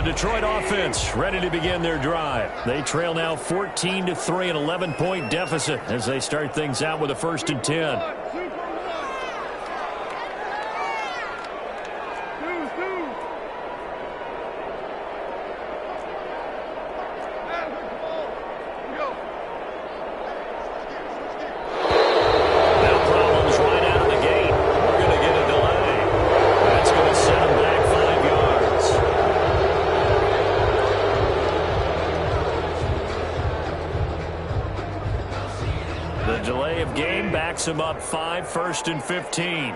Detroit offense ready to begin their drive. They trail now 14-3, an 11-point deficit as they start things out with a 1st and 10. Him up 5, 1st and 15.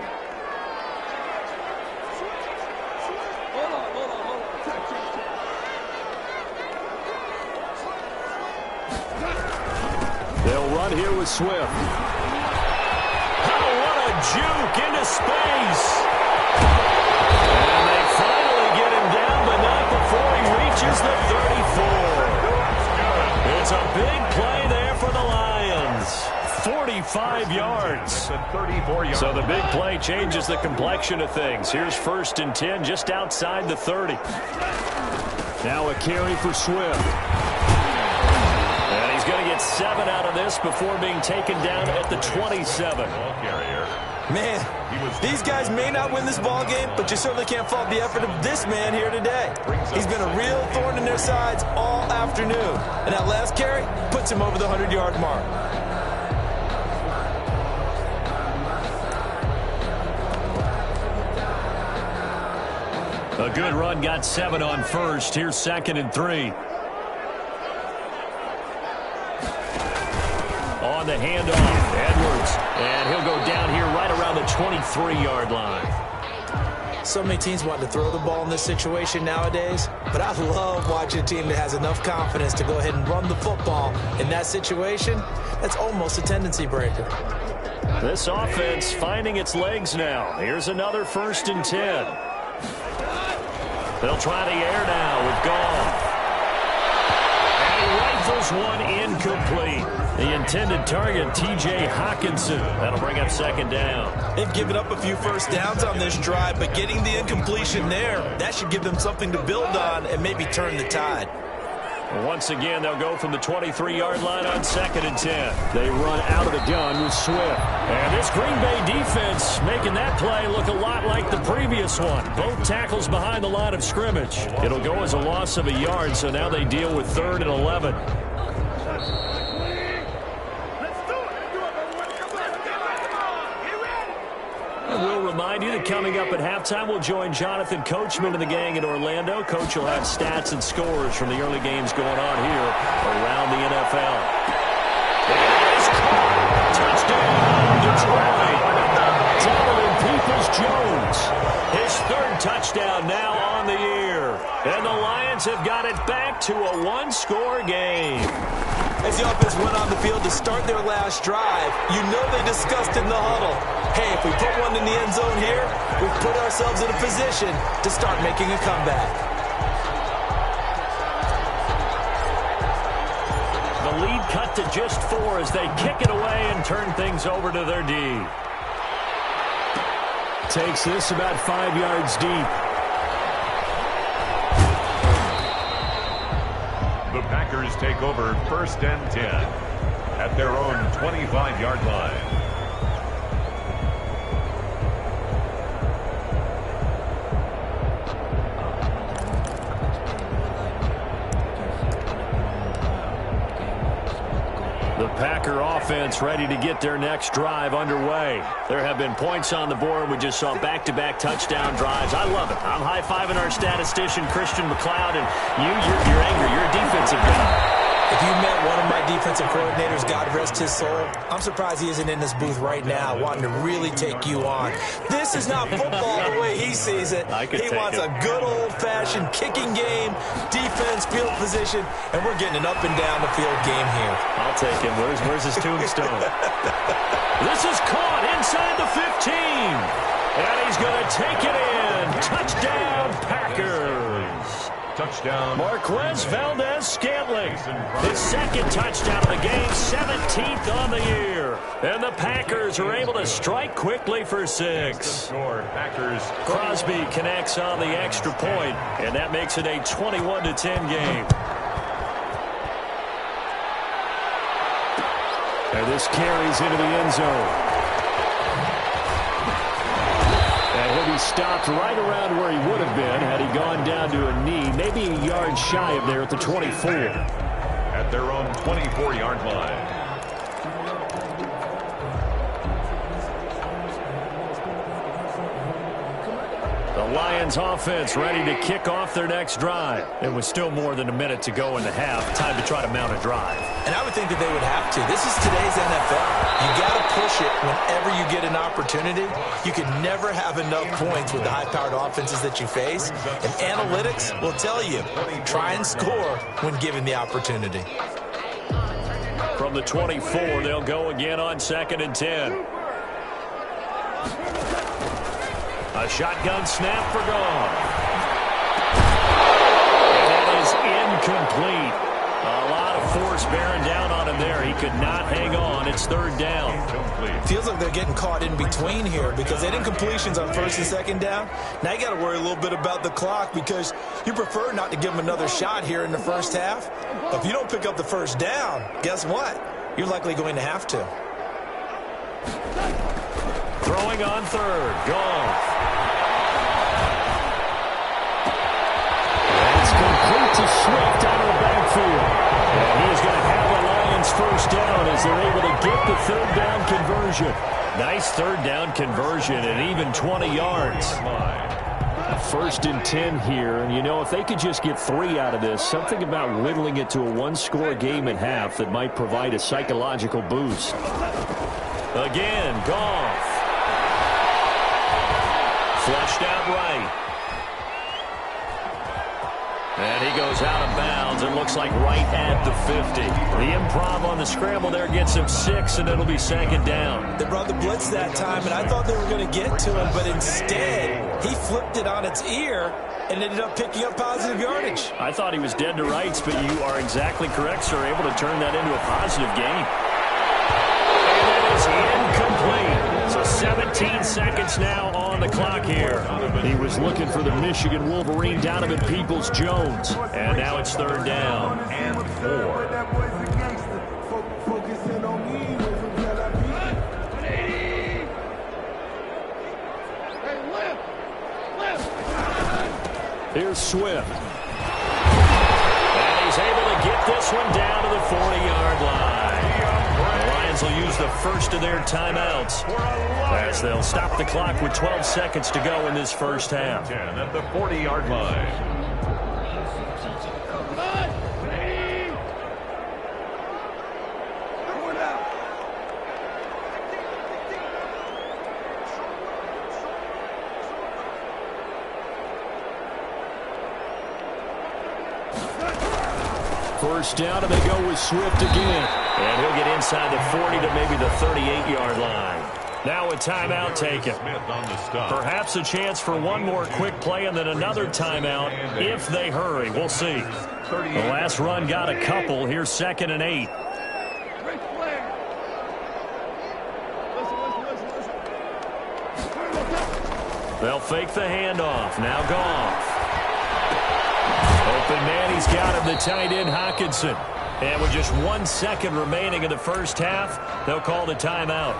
They'll run here with Swift. Oh, what a juke into space. And they finally get him down, but not before he reaches the 34. It's a big play there for the Lions. 45 yards. So the big play changes the complexion of things. Here's 1st and 10 just outside the 30. Now a carry for Swift. And he's going to get 7 out of this before being taken down at the 27. Man, these guys may not win this ball game, but you certainly can't fault the effort of this man here today. He's been a real thorn in their sides all afternoon. And that last carry puts him over the 100-yard mark. A good run, got 7 on 1st. Here's 2nd and 3. On the handoff, Edwards. And he'll go down here right around the 23-yard line. So many teams want to throw the ball in this situation nowadays, but I love watching a team that has enough confidence to go ahead and run the football in that situation. That's almost a tendency breaker. This offense finding its legs now. Here's another 1st and 10. They'll try the air now with Goff. And he rifles one incomplete. The intended target, T.J. Hawkinson. That'll bring up 2nd down. They've given up a few first downs on this drive, but getting the incompletion there, that should give them something to build on and maybe turn the tide. Once again, they'll go from the 23-yard line on 2nd and 10. They run out of the gun with Swift. And this Green Bay defense making that play look a lot like the previous one. Both tackles behind the line of scrimmage. It'll go as a loss of a yard, so now they deal with 3rd and 11. We'll remind you that coming up at halftime, we'll join Jonathan Coachman and the gang in Orlando. Coach will have stats and scores from the early games going on here around the NFL. It is caught. Touchdown, Detroit. Donovan Peoples-Jones. His 3rd touchdown now on the year. And the Lions have got it back to a 1-score game. As the offense went on the field to start their last drive, you know they discussed in the huddle, hey, if we put one in the end zone here, we've put ourselves in a position to start making a comeback. The lead cut to just 4 as they kick it away and turn things over to their D. Takes this about 5 yards deep. The Packers take over 1st and 10 at their own 25-yard line. The Packer offense ready to get their next drive underway. There have been points on the board. We just saw back-to-back touchdown drives. I love it. I'm high-fiving our statistician, Christian McLeod, and you're angry. You're a defensive guy. If you met one of my defensive coordinators, God rest his soul, I'm surprised he isn't in this booth right now wanting to really take you on. This is not football the way he sees it. He wants a good old-fashioned kicking game, defense, field position, and we're getting an up-and-down-the-field game here. I'll take him. Where's his tombstone? This is caught inside the 15. And he's going to take it in. Touchdown, Packers. touchdown. Marquez Valdez-Scantling, his second touchdown of the game, 17th on the year. And the Packers are able to strike quickly for 6. Score, Packers. Crosby connects on the extra point, and that makes it a 21-10 game. And this carries into the end zone. And he'll be stopped right around where he would have been had he gone down to a knee, maybe a yard shy of there at the 24. At their own 24-yard line. The Lions offense ready to kick off their next drive. And with still more than a minute to go in the half, time to try to mount a drive. And I would think that they would have to. This is today's NFL. You got to push it whenever you get an opportunity. You can never have enough points with the high-powered offenses that you face. And analytics will tell you, try and score when given the opportunity. From the 24, they'll go again on 2nd and 10. A shotgun snap for gone. And that is incomplete. A lot of force bearing down on him there. He could not hang on. It's 3rd down. Feels like they're getting caught in between here because they did incompletions on 1st and 2nd down. Now you got to worry a little bit about the clock because you prefer not to give them another shot here in the first half. But if you don't pick up the 1st down, guess what? You're likely going to have to. Throwing on 3rd. Goff. It's complete to Swift out of the backfield. And he is going to have the Lions 1st down as they're able to get the 3rd down conversion. Nice 3rd down conversion and even 20 yards. 1st and 10 here. And, you know, if they could just get 3 out of this, something about whittling it to a 1-score game at half that might provide a psychological boost. Again, Goff. Flushed out right. And he goes out of bounds. It looks like right at the 50. The improv on the scramble there gets him 6, and it'll be 2nd down. They brought the blitz that time, and I thought they were going to get to him, but instead he flipped it on its ear and ended up picking up positive yardage. I thought he was dead to rights, but you are exactly correct, sir. Able to turn that into a positive gain. And that is incomplete. So 17 seconds now on the clock here. He was looking for the Michigan Wolverine, Donovan Peoples-Jones. And now it's 3rd down. And 4. Here's Swift. And he's able to get this one down to the 40-yard line. The Lions will use the first of their timeouts as they'll stop the clock with 12 seconds to go in this first half. 10 at the 40-yard line. First down, and they go with Swift again. And he'll get inside the 40 to maybe the 38-yard line. Now a timeout taken. Perhaps a chance for one more quick play and then another timeout if they hurry. We'll see. The last run got a couple. Here's 2nd and 8. They'll fake the handoff. Now Goff. Open man, he's got him, the tight end, Hockenson. And with just 1 second remaining in the first half, they'll call the timeout.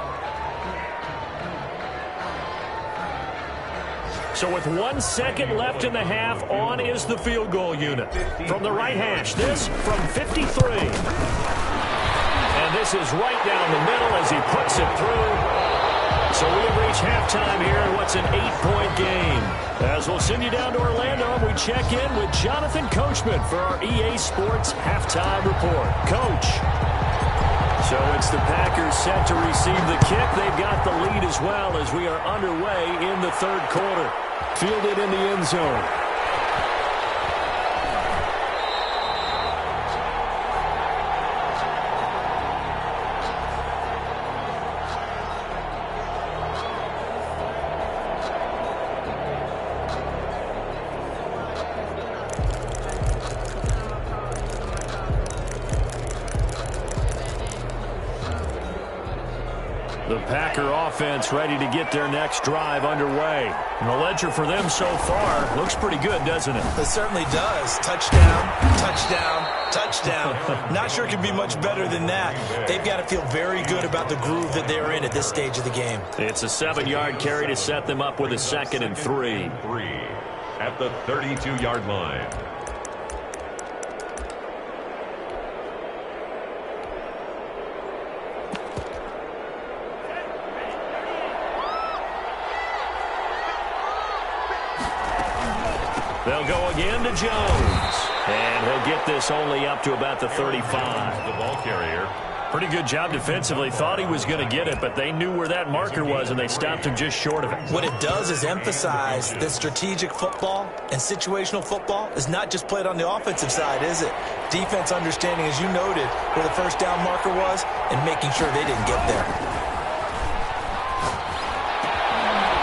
So with 1 second left in the half, on is the field goal unit. From the right hash, this from 53. And this is right down the middle as he puts it through. So we have reached halftime here in what's an 8-point game. As we'll send you down to Orlando, we check in with Jonathan Coachman for our EA Sports Halftime Report. Coach. So it's the Packers set to receive the kick. They've got the lead as well as we are underway in the 3rd quarter. Fielded in the end zone. The Packer offense ready to get their next drive underway. And the ledger for them so far looks pretty good, doesn't it? It certainly does. Touchdown, touchdown, touchdown. Not sure it can be much better than that. They've got to feel very good about the groove that they're in at this stage of the game. It's a 7-yard carry to set them up with a 2nd and 3. At the 32-yard line. They'll go again to Jones. And he'll get this only up to about the 35. The ball carrier. Pretty good job defensively. Thought he was going to get it, but they knew where that marker was, and they stopped him just short of it. What it does is emphasize that strategic football and situational football is not just played on the offensive side, is it? Defense understanding, as you noted, where the first down marker was and making sure they didn't get there.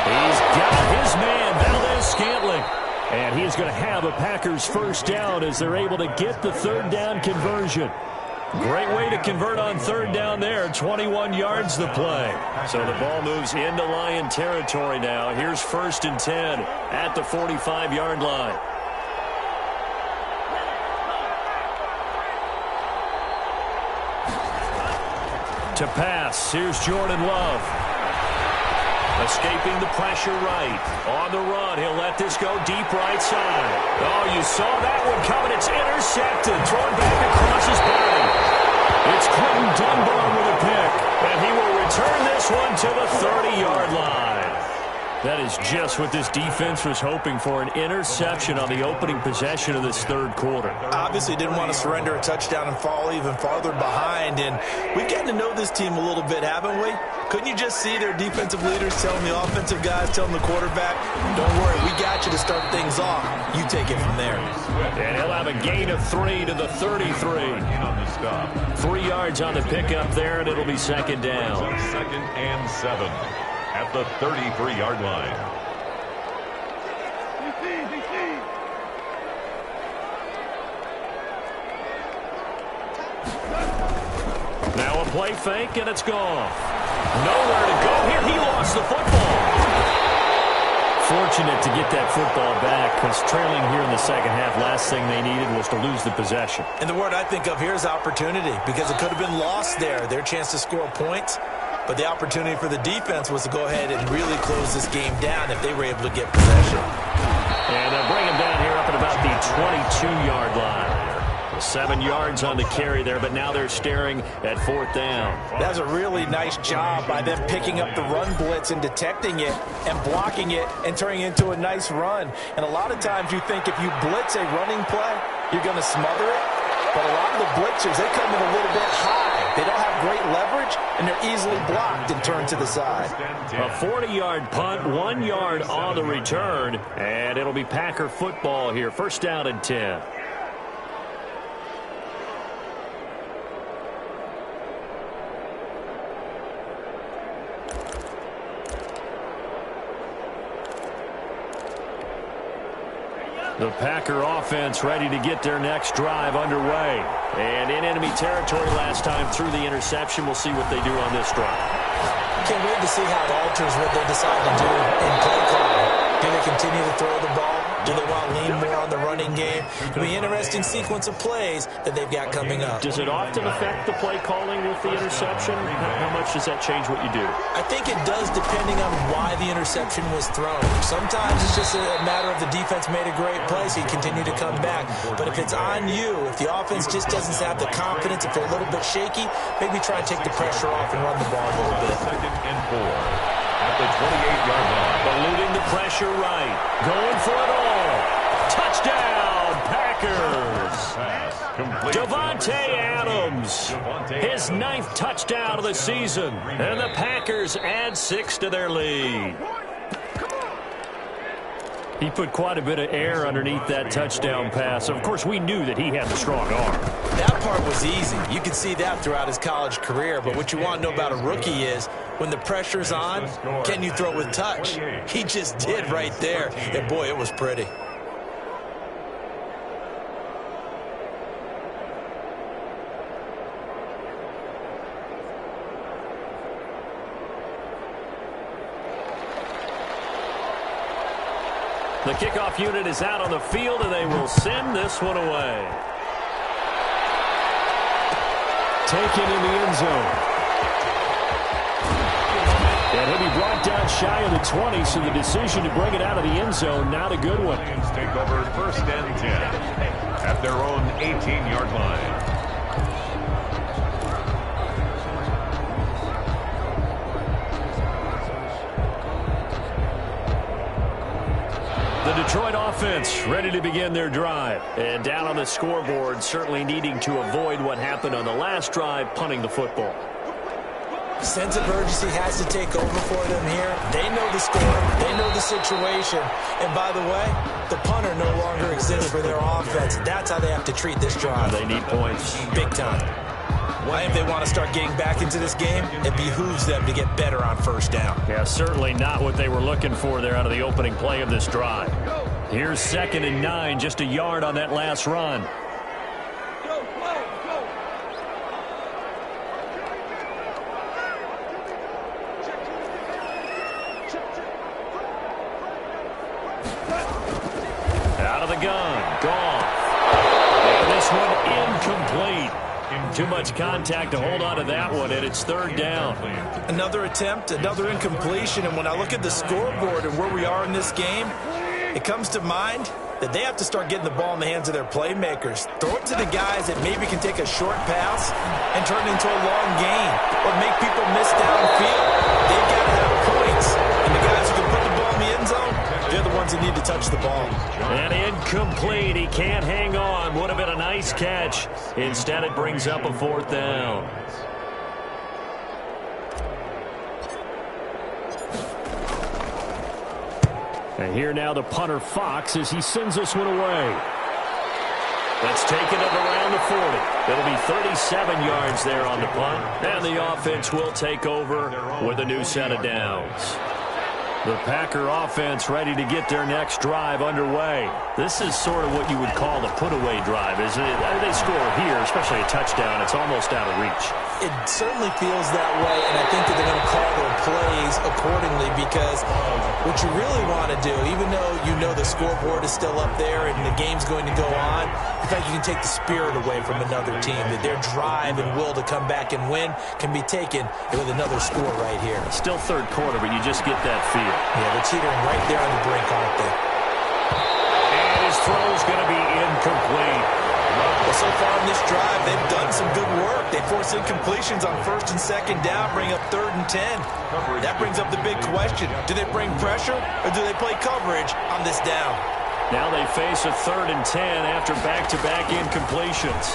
He's got his man, Valdez-Scantling. And he's going to have a Packers first down as they're able to get the 3rd down conversion. Great way to convert on 3rd down there. 21 yards the play. So the ball moves into Lion territory now. Here's 1st and 10 at the 45-yard line. To pass, here's Jordan Love. Escaping the pressure right. On the run, he'll let this go deep right side. Oh, you saw that one coming. It's intercepted. Thrown back across his body. It's Quentin Dunbar with a pick. And he will return this one to the 30-yard line. That is just what this defense was hoping for, an interception on the opening possession of this 3rd quarter. Obviously didn't want to surrender a touchdown and fall even farther behind. And we've gotten to know this team a little bit, haven't we? Couldn't you just see their defensive leaders telling the offensive guys, telling the quarterback, don't worry, we got you to start things off. You take it from there. And he'll have a gain of 3 to the 33. 3 yards on the pickup there, and it'll be 2nd down. 2nd and 7 at the 33-yard line. Now a play fake, and it's gone. Nowhere to go here. He lost the football. Fortunate to get that football back, because trailing here in the 2nd half, last thing they needed was to lose the possession. And the word I think of here is opportunity, because it could have been lost there, their chance to score points. But the opportunity for the defense was to go ahead and really close this game down if they were able to get possession. And they'll bring him down here up at about the 22-yard line. 7 yards on the carry there, but now they're staring at 4th down. That was a really nice job by them picking up the run blitz and detecting it and blocking it and turning it into a nice run. And a lot of times you think if you blitz a running play, you're going to smother it. But a lot of the blitzers, they come in a little bit high. They don't have great leverage, and they're easily blocked and turned to the side. A 40-yard punt, 1 yard on the return, and it'll be Packer football here. 1st down and 10. The Packer offense ready to get their next drive underway. And in enemy territory last time through the interception. We'll see what they do on this drive. Can't wait to see how it alters what they decide to do in play calling. Do they continue to throw the ball? Do they want to lean more on the running game? It'll be an interesting sequence of plays that they've got coming up. Does it often affect the play calling with the interception? How much does that change what you do? I think it does, depending on why the interception was thrown. Sometimes it's just a matter of the defense made a great play, so you continue to come back. But if it's on you, if the offense just doesn't have the confidence, if they're a little bit shaky, maybe try and take the pressure off and run the ball a little bit. 2nd and 4 at the 28-yard line. Eluding the pressure right. Going for it all. Touchdown, Packers. Davante Adams. His 9th touchdown of the season. And the Packers add 6 to their lead. He put quite a bit of air underneath that touchdown pass. Of course, we knew that he had the strong arm. That part was easy. You could see that throughout his college career. But what you want to know about a rookie is when the pressure's on, can you throw with touch? He just did right there. And, boy, it was pretty. The kickoff unit is out on the field, and they will send this one away. Taken in the end zone. And he'll be brought down shy of the 20, so the decision to bring it out of the end zone, not a good one. Lions take over 1st and 10 at their own 18-yard line. The Detroit offense ready to begin their drive. And down on the scoreboard, certainly needing to avoid what happened on the last drive, punting the football. Sense of urgency has to take over for them here. They know the score. They know the situation. And by the way, the punter no longer exists for their offense. That's how they have to treat this drive. They need points. Big time. Well, if they want to start getting back into this game, it behooves them to get better on 1st down. Yeah, certainly not what they were looking for there out of the opening play of this drive. Here's 2nd and 9, just a yard on that last run. Out of the gun, Goff. And this one incomplete. Too much contact to hold on to that one, and it's 3rd down. Another attempt, another incompletion, and when I look at the scoreboard and where we are in this game, it comes to mind that they have to start getting the ball in the hands of their playmakers. Throw it to the guys that maybe can take a short pass and turn it into a long gain or make people miss downfield. They've got to have points, and the guys who can put the ball in the end zone, they're the ones that need to touch the ball. And incomplete. He can't hang on. Would have been a nice catch. Instead, it brings up a 4th down. And here now the punter, Fox, as he sends this one away. That's taken up around the 40. It'll be 37 yards there on the punt. And the offense will take over with a new set of downs. The Packer offense ready to get their next drive underway. This is sort of what you would call the put-away drive, isn't it? They score here, especially a touchdown. It's almost out of reach. It certainly feels that way, and I think that they're going to call their plays accordingly because what you really want to do, even though you know the scoreboard is still up there and the game's going to go on, in fact, you can take the spirit away from another team, that their drive and will to come back and win can be taken with another score right here. Still 3rd quarter, but you just get that feel. Yeah, they're teetering right there on the brink, aren't they? And his throw's going to be incomplete. Well, so far in this drive, they've done some good work. They force incompletions on 1st and 2nd down, bring up 3rd and 10. That brings up the big question. Do they bring pressure or do they play coverage on this down? Now they face a 3rd and 10 after back-to-back incompletions.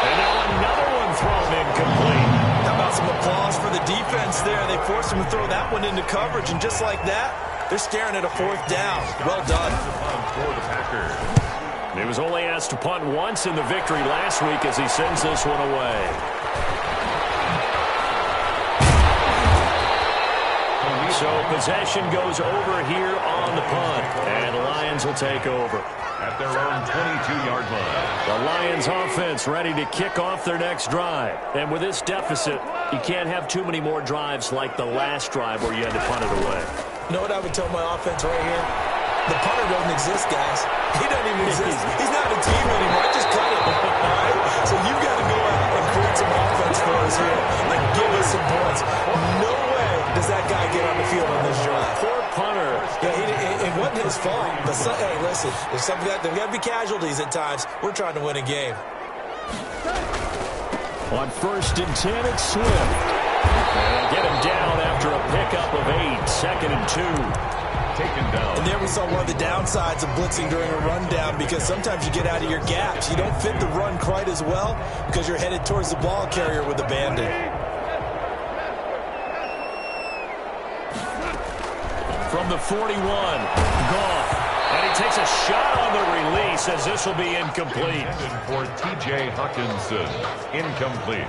And now another one thrown incomplete. How about some applause for the defense there? They forced him to throw that one into coverage, and just like that, they're staring at a 4th down. Well done. For the Packers. He was only asked to punt once in the victory last week as he sends this one away. So possession goes over here on the punt, and the Lions will take over. At their own 22-yard line. The Lions offense ready to kick off their next drive. And with this deficit, you can't have too many more drives like the last drive where you had to punt it away. You know what I would tell my offense right here? The punter doesn't exist, guys. He doesn't even exist. He's not a team anymore. I just cut him. All right? So you've got to go out and create some offense for us here and give us some points. No way does that guy get on the field on this drive. Poor punter. Yeah, it wasn't his fault. But hey, listen, there's got to be casualties at times. We're trying to win a game. On 1st and 10, it's Swift. And get him down after a pickup of 8. 2nd and 2. Taken down. And there we saw one of the downsides of blitzing during a rundown, because sometimes you get out of your gaps. You don't fit the run quite as well because you're headed towards the ball carrier with a bandit. From the 41, Goff. And he takes a shot on the release as this will be incomplete. For T.J. Hawkinson. Incomplete.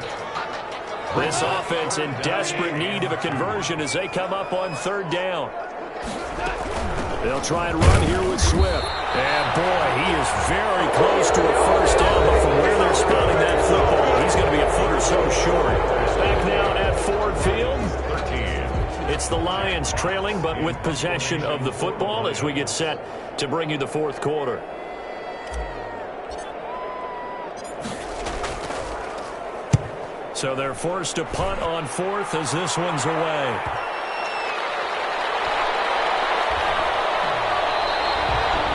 This offense in desperate need of a conversion as they come up on 3rd down. They'll try and run here with Swift. And boy, he is very close to a 1st down, but from where they're spotting that football, he's going to be a foot or so short. Back now at Ford Field. 13. It's the Lions trailing, but with possession of the football as we get set to bring you the fourth quarter. So they're forced to punt on fourth as this one's away.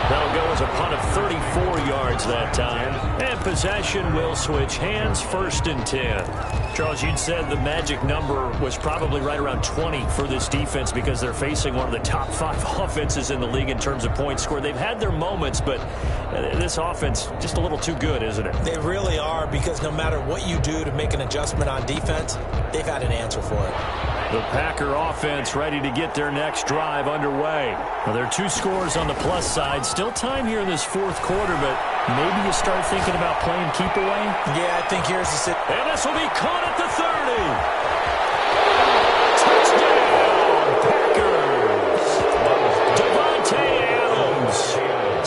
That'll go as a punt of 34 yards that time. And possession will switch hands, 1st and 10. Charles, you'd said the magic number was probably right around 20 for this defense because they're facing one of the top 5 offenses in the league in terms of points scored. They've had their moments, but this offense just a little too good, isn't it? They really are, because no matter what you do to make an adjustment on defense, they've had an answer for it. The Packer offense ready to get their next drive underway. Well, there are 2 scores on the plus side. Still time here in this fourth quarter, but maybe you start thinking about playing keep away? Yeah, I think here's the sit. And this will be caught at the 30. Touchdown, Packers. Devontae Adams,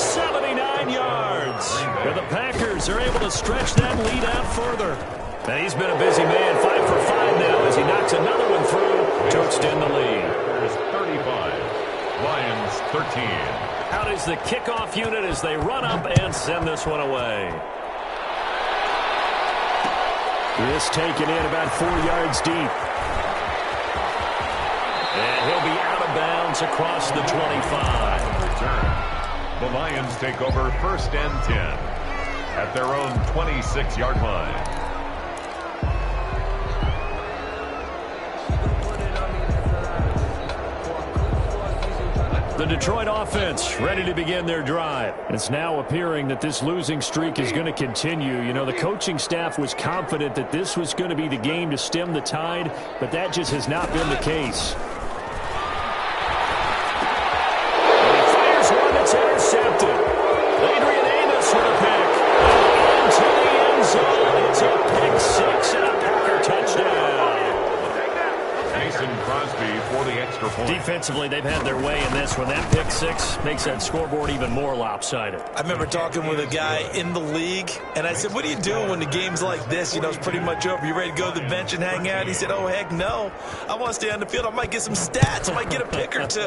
79 yards. And the Packers are able to stretch that lead out further. And he's been a busy man, 5 for 5 now as he knocks another one through to extend the lead. There's 35, Lions 13. Out is the kickoff unit as they run up and send this one away. This taken in about 4 yards deep. And he'll be out of bounds across the 25. Return. The Lions take over 1st and 10 at their own 26-yard line. The Detroit offense ready to begin their drive. It's now appearing that this losing streak is going to continue. You know, the coaching staff was confident that this was going to be the game to stem the tide, but that just has not been the case. And he fires one that's intercepted. Adrian Amos with a pick. Into the end zone. It's a pick 6 and a Packer touchdown. Mason Crosby for the extra point. Defensively, they've had their way in this one. That pick 6 makes that scoreboard even more lopsided. I remember talking with a guy in the league, and I said, what do you do when the game's like this? You know, it's pretty much over. You ready to go to the bench and hang out? He said, oh, heck no. I want to stay on the field. I might get some stats. I might get a pick or 2.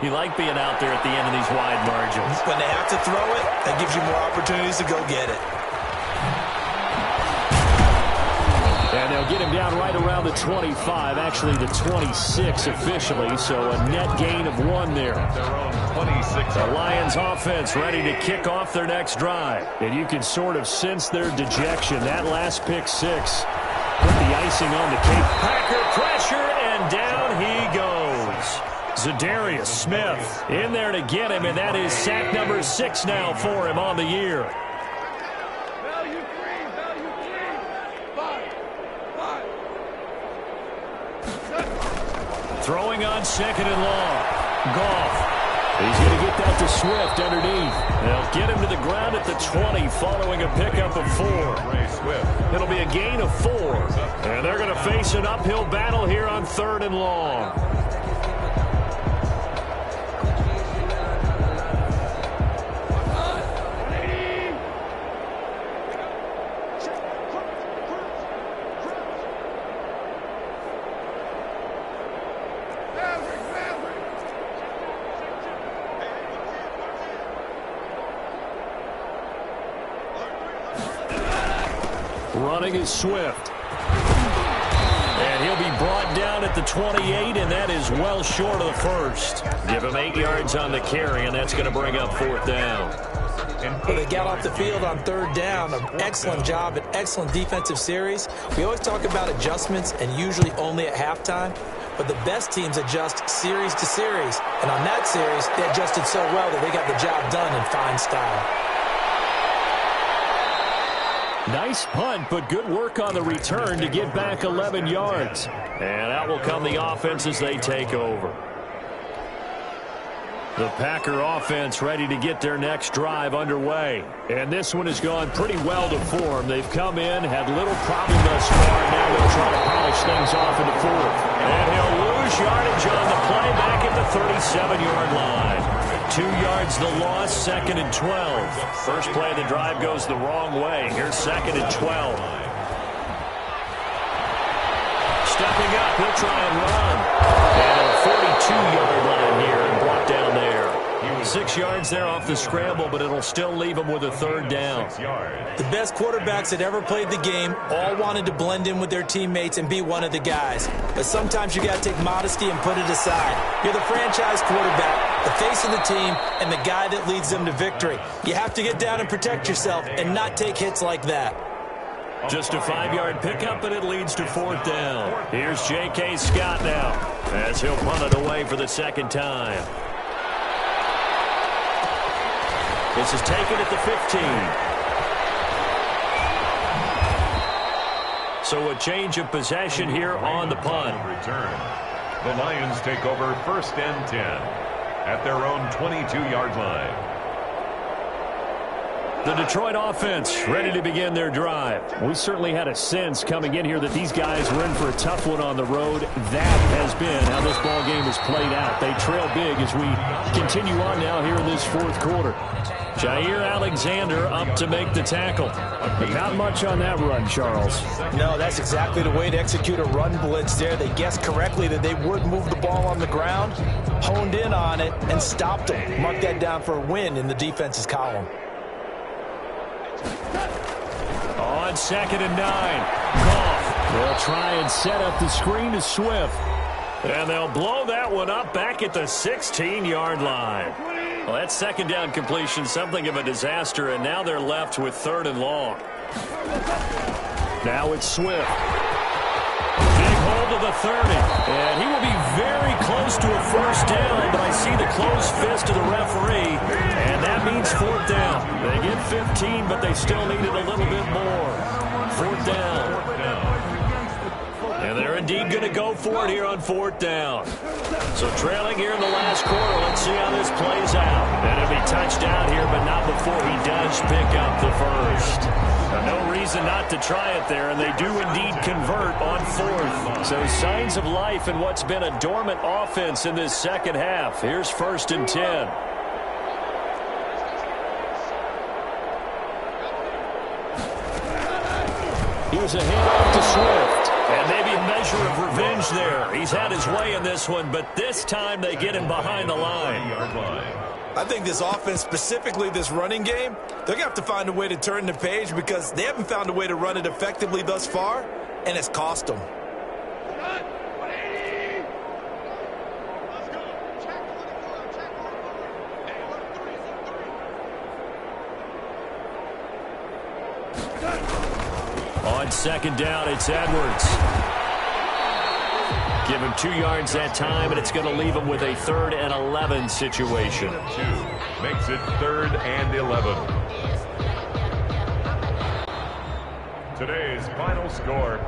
You like being out there at the end of these wide margins. When they have to throw it, that gives you more opportunities to go get it. And they'll get him down right around the 25, actually the 26 officially, so a net gain of 1 there. Their own 26. The Lions offense ready to kick off their next drive. And you can sort of sense their dejection. That last pick 6 put the icing on the cake. Packer pressure, and down he goes. Za'Darius Smith in there to get him, and that is sack number 6 now for him on the year. Throwing on 2nd and long. Goff. He's going to get that to Swift underneath. They'll get him to the ground at the 20 following a pickup of 4. It'll be a gain of 4. And they're going to face an uphill battle here on 3rd and long. Running is Swift. And he'll be brought down at the 28, and that is well short of the first. Give him 8 yards on the carry, and that's going to bring up 4th down. Well, they got off the field on 3rd down. An excellent job, an excellent defensive series. We always talk about adjustments, and usually only at halftime. But the best teams adjust series to series. And on that series, they adjusted so well that they got the job done in fine style. Nice punt, but good work on the return to get back 11 yards. And out will come the offense as they take over. The Packer offense ready to get their next drive underway. And this one has gone pretty well to form. They've come in, had little problem thus far. Now they'll try to polish things off in the 4th. And he'll lose yardage on the play back at the 37-yard line. 2 yards the loss, 2nd and 12. First play of the drive goes the wrong way. Here's 2nd and 12. Stepping up He'll try and run. And a 42-yard line here and brought down there. 6 yards there off the scramble, but it'll still leave him with a third down. The best quarterbacks that ever played the game all wanted to blend in with their teammates and be one of the guys. But sometimes you got to take modesty and put it aside. You're the franchise quarterback, the face of the team, and the guy that leads them to victory. You have to get down and protect yourself and not take hits like that. Just a 5-yard pickup, and it leads to fourth down. Here's J.K. Scott now as he'll punt it away for the second time. This is taken at the 15. So a change of possession here on the punt. Return. The Lions take over first and 10 at their own 22-yard line. The Detroit offense ready to begin their drive. We certainly had a sense coming in here that these guys were in for a tough one on the road. That has been how this ball game has played out. They trail big as we continue on now here in this fourth quarter. Jair Alexander up to make the tackle. But not much on that run, Charles. No, that's exactly the way to execute a run blitz there. They guessed correctly that they would move the ball on the ground, honed in on it, and stopped them. Mark that down for a win in the defense's column. On 2nd and 9. Goff. They'll try and set up the screen to Swift. And they'll blow that one up back at the 16-yard line. Well, that second down completion, something of a disaster, and now they're left with 3rd and long. Now it's Swift. Big hold of the 30. And he will be very close to a first down, but I see the closed fist of the referee, and that means 4th down. They get 15, but they still needed a little bit more. 4th down. And they're indeed going to go for it here on 4th down. So trailing here in the last quarter. Let's see how this plays out. And it'll be touchdown here, but not before he does pick up the first. Now, no reason not to try it there, and they do indeed convert on 4th. So signs of life in what's been a dormant offense in this second half. Here's 1st and 10. Here's a handoff to Swift. And maybe a measure of revenge there. He's had his way in this one, but this time they get him behind the line. I think this offense, specifically this running game, they're going to have to find a way to turn the page because they haven't found a way to run it effectively thus far, and it's cost them. On 2nd down, it's Edwards. Give him 2 yards that time, and it's going to leave him with a 3rd and 11 situation. 2 makes it 3rd and 11. Today's final score.